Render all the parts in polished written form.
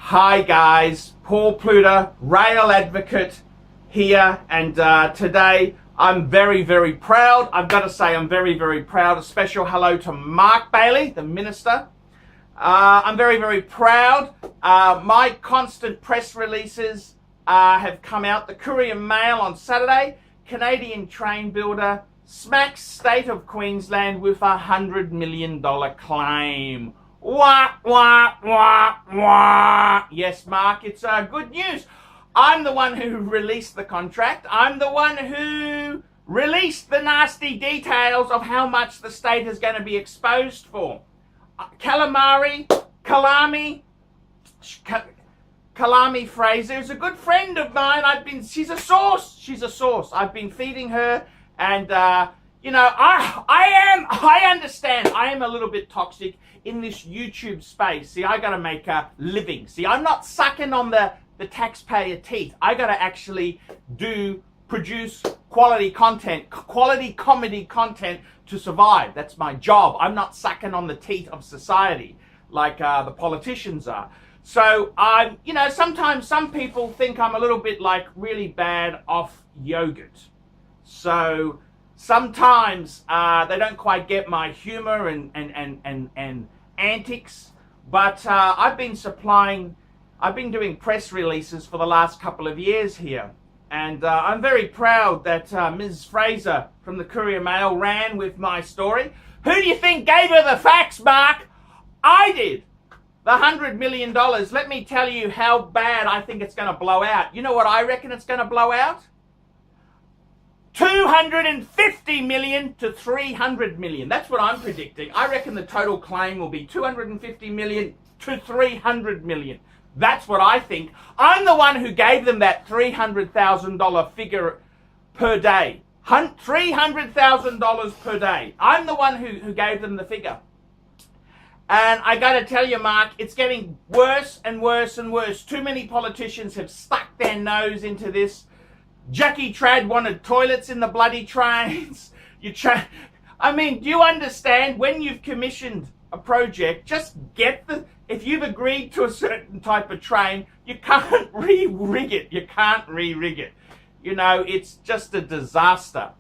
Hi guys, Paul Pluta, rail advocate here, and today I'm very proud. I've got to say I'm very proud. A special hello to Mark Bailey, the Minister. I'm very proud. My constant press releases have come out. The Courier Mail on Saturday, Canadian train builder smacks state of Queensland with $100 million claim. Wah, wah, wah, wah. Yes, Mark, it's good news. I'm the one who released the contract. I'm the one who released the nasty details of how much the state is going to be exposed for. Kalami Fraser is a good friend of mine. She's a source. I've been feeding her, and you know, I understand. I am a little bit toxic in this YouTube space. See, I got to make a living. See, I'm not sucking on the taxpayer teeth. I got to actually produce quality content, quality comedy content to survive. That's my job. I'm not sucking on the teeth of society like the politicians are. So you know, sometimes some people think I'm a little bit like really bad off yogurt. So sometimes they don't quite get my humor and antics, but I've been doing press releases for the last couple of years here, and I'm very proud that Ms. Fraser from the Courier Mail ran with my story. Who do you think gave her the facts, Mark? I did. The $100 million. Let me tell you how bad I think it's going to blow out. You know what I reckon it's going to blow out? 250 million to 300 million. That's what I'm predicting. I reckon the total claim will be 250 million to 300 million. That's what I think. I'm the one who gave them that $300,000 figure per day. $300,000 per day. I'm the one who gave them the figure. And I got to tell you, Mark, it's getting worse and worse and worse. Too many politicians have stuck their nose into this. Jackie Trad wanted toilets in the bloody trains. I mean, do you understand? When you've commissioned a project, just if you've agreed to a certain type of train, you can't re-rig it. You can't re-rig it. You know, it's just a disaster.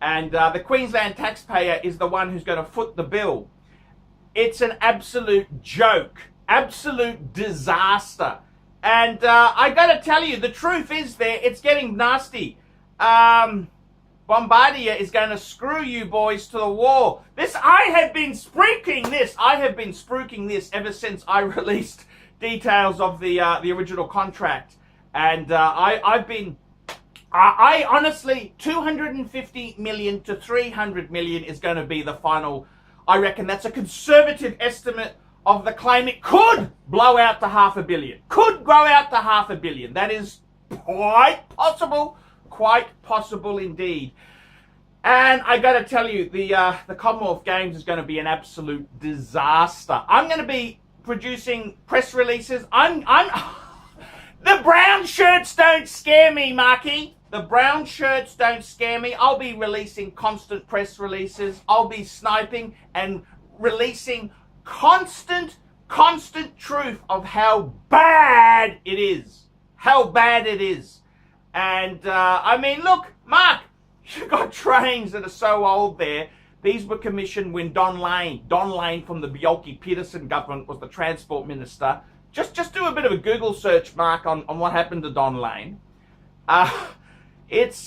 And the Queensland taxpayer is the one who's going to foot the bill. It's an absolute joke, absolute disaster. And I got to tell you, the truth is it's getting nasty. Bombardier is going to screw you boys to the wall. I have been spruiking this ever since I released details of the original contract. And I honestly, 250 million to 300 million is going to be the final. I reckon that's a conservative estimate of the claim. It could blow out to $500 million. Could grow out to $500 million. That is quite possible indeed. And I got to tell you, the Commonwealth Games is going to be an absolute disaster. I'm going to be producing press releases. The brown shirts don't scare me, Marky. The brown shirts don't scare me. I'll be releasing constant press releases. I'll be sniping and releasing constant truth of how bad it is. How bad it is. And, I mean, look, Mark, you've got trains that are so old there. These were commissioned when Don Lane from the Bjelke-Petersen government was the transport minister. Just do a bit of a Google search, Mark, on what happened to Don Lane. It's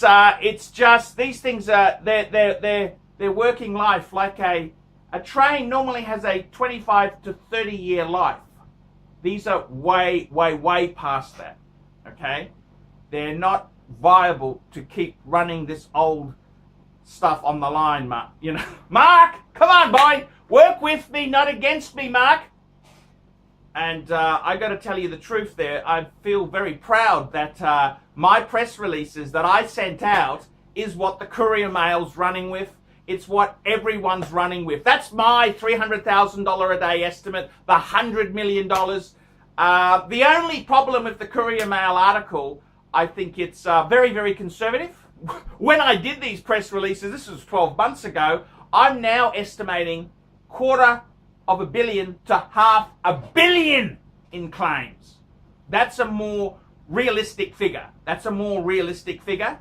just, these things are, they're working life like a train normally has a 25 to 30 year life. These are way past that, okay? They're not viable to keep running this old stuff on the line, Mark. You know, Mark, come on, boy. Work with me, not against me, Mark. And I got to tell you the truth there. I feel very proud that my press releases that I sent out is what the Courier Mail's running with. It's what everyone's running with. That's my $300,000 a day estimate, the $100 million. The only problem with the Courier Mail article, I think it's very conservative. When I did these press releases, this was 12 months ago, I'm now estimating $250 million to $500 million in claims. That's a more realistic figure. That's a more realistic figure.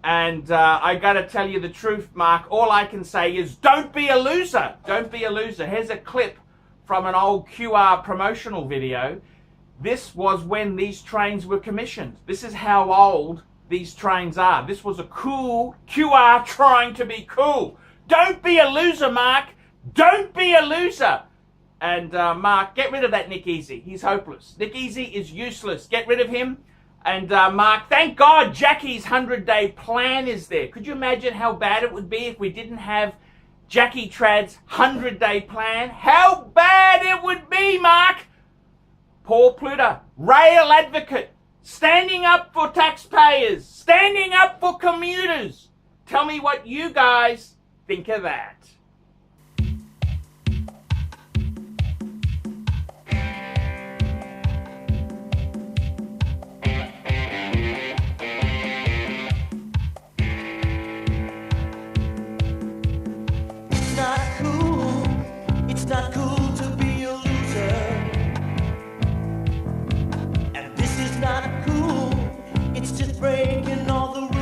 And I got to tell you the truth, Mark. All I can say is don't be a loser. Don't be a loser. Here's a clip from an old QR promotional video. This was when these trains were commissioned. This is how old these trains are. This was a cool QR trying to be cool. Don't be a loser, Mark. Don't be a loser. And Mark, get rid of that Nick Easy. He's hopeless. Nick Easy is useless. Get rid of him. And Mark, thank God Jackie's 100-day plan is there. Could you imagine how bad it would be if we didn't have Jackie Trad's 100-day plan? How bad it would be, Mark. Paul Pluta, rail advocate, standing up for taxpayers, standing up for commuters. Tell me what you guys think of that. It's not cool to be a loser. And this is not cool. It's just breaking all the rules.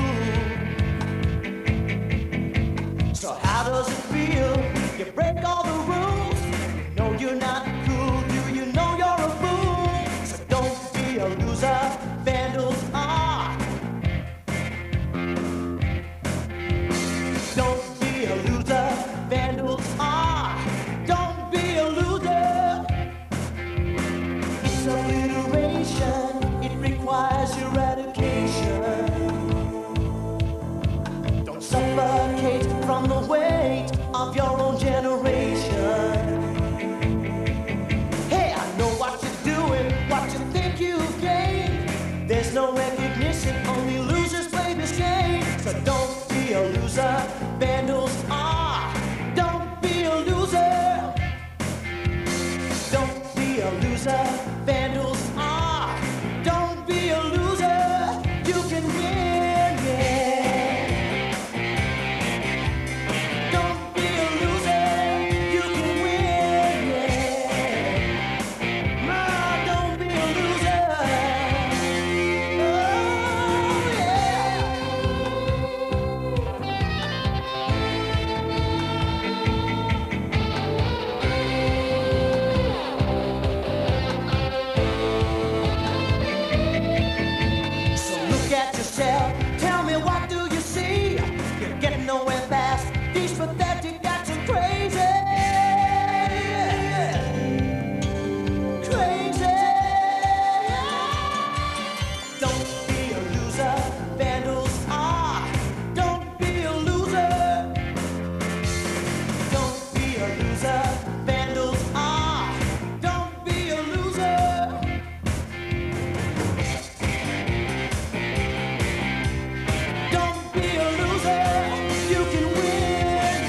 So how does it feel? You break all the rules. You know you're not cool. Do you know you're a fool? So don't be a loser. Vandals are. Don't be a loser. Vandals are. Don't be a loser. It's alliteration. It requires eradication. Don't suffocate from the weight of your own generation. Hey, I know what you're doing, what you think you've gained. There's no recognition, only losers play this game. So don't be a loser. Vandals are. Don't be a loser. Don't be a loser. Vandals are. Don't be a loser. You can win, yeah. Don't be a loser. You can win, yeah. No, don't be a loser. Oh, yeah. So look at yourself, tell me what do you see? You're getting nowhere fast, these pathetic acts are crazy. Crazy. Don't be a loser, vandals are. Don't be a loser. Don't be a loser, vandals are. Don't be a loser. Don't be a loser, you can win.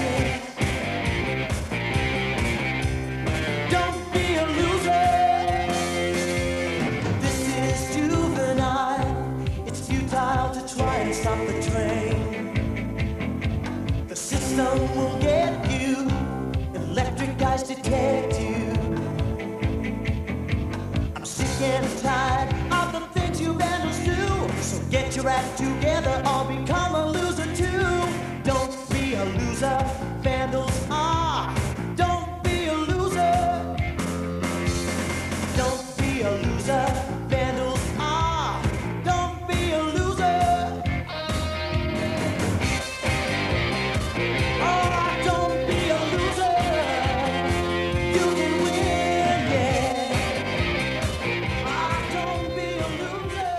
Don't be a loser. This is juvenile. It's futile to try and stop the train. The system will get you. Electric eyes detect you. I'm sick and tired of the things you vandals do. So get your act together or become a loser too. Don't be a loser, vandals are. Don't be a loser. Don't be a loser, vandals are. Don't be a loser. Oh, don't be a loser. You can win, yeah. Oh, don't be a loser.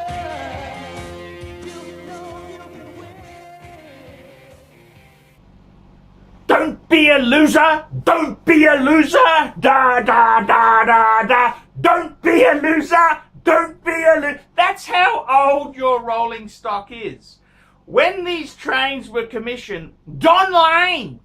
You know you can win. Don't be a loser. Don't be a loser. Da da da da da. Don't be a loser. Don't be a loser. That's how old your rolling stock is. When these trains were commissioned, Don Lane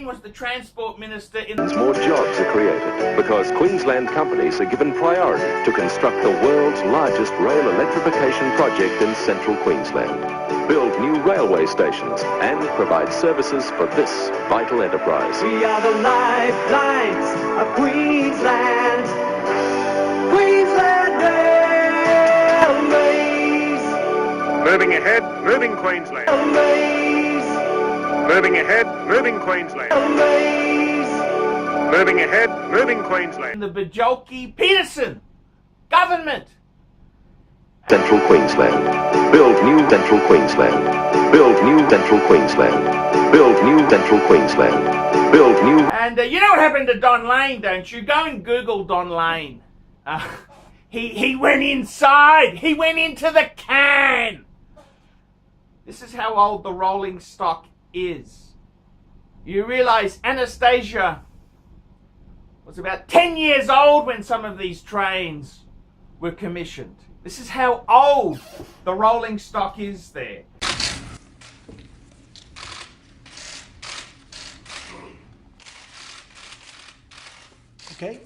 was the transport minister in More jobs are created because Queensland companies are given priority to construct the world's largest rail electrification project in central Queensland, build new railway stations and provide services for this vital enterprise. We are the lifelines of Queensland. Queensland. Moving ahead, moving Queensland. Moving ahead, moving Queensland. Moving ahead, moving Queensland. The Bajolki-Peterson government. Central Queensland. Build new Central Queensland. Build new Central Queensland. Build new Central Queensland. Build new... And you know what happened to Don Lane, don't you? Go and Google Don Lane. He went inside. He went into the can. This is how old the rolling stock is. You realize Anastasia was about 10 years old when some of these trains were commissioned. This is how old the rolling stock is there. Okay.